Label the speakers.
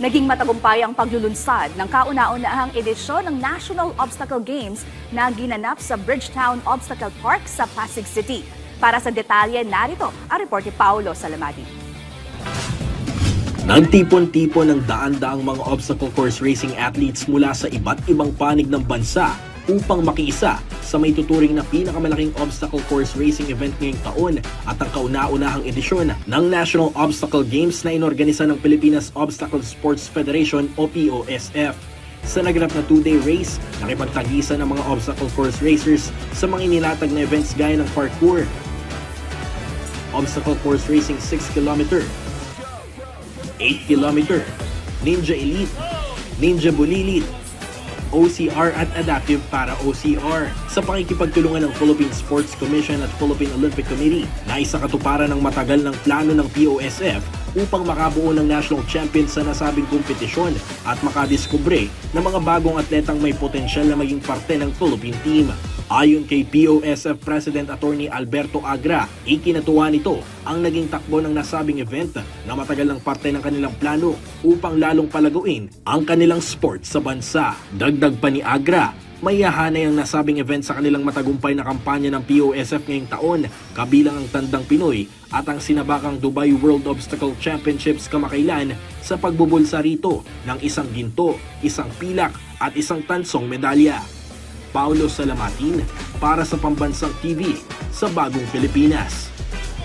Speaker 1: Naging matagumpay ang paglulunsad ng kauna-unahang edisyon ng National Obstacle Games na ginanap sa Bridgetown Obstacle Park sa Pasig City. Para sa detalye, narito ang report ni Paolo Salamati.
Speaker 2: Nagtipon-tipon ng daan-daang mga obstacle course racing athletes mula sa iba't ibang panig ng bansa upang makiisa sa may tuturing na pinakamalaking obstacle course racing event ngayong taon at ang kauna-unahang edisyon ng National Obstacle Games na inorganisa ng Pilipinas Obstacle Sports Federation o POSF. Sa naganap na 2-day race, nakipagtagisan ang mga obstacle course racers sa mga inilatag na events gaya ng parkour, obstacle course racing 6 km, 8 km, Ninja Elite, Ninja Bulilit, OCR at Adaptive para OCR sa pakikipagtulungan ng Philippine Sports Commission at Philippine Olympic Committee na isa katuparan ng matagal ng plano ng POSF upang makabuo ng national champion sa nasabing kompetisyon at makadiskubre ng mga bagong atletang may potensyal na maging parte ng Philippine team. Ayon kay POSF President Attorney Alberto Agra, ikinatuwa nito ang naging takbo ng nasabing event na matagal ng parte ng kanilang plano upang lalong palaguin ang kanilang sport sa bansa. Dagdag pa ni Agra, may yahanay ang nasabing event sa kanilang matagumpay na kampanya ng POSF ngayong taon, kabilang ang Tandang Pinoy at ang sinabakang Dubai World Obstacle Championships kamakailan sa pagbubulsa rito ng isang ginto, isang pilak at isang tansong medalya. Paolo Salamatin para sa Pambansang TV sa Bagong Pilipinas.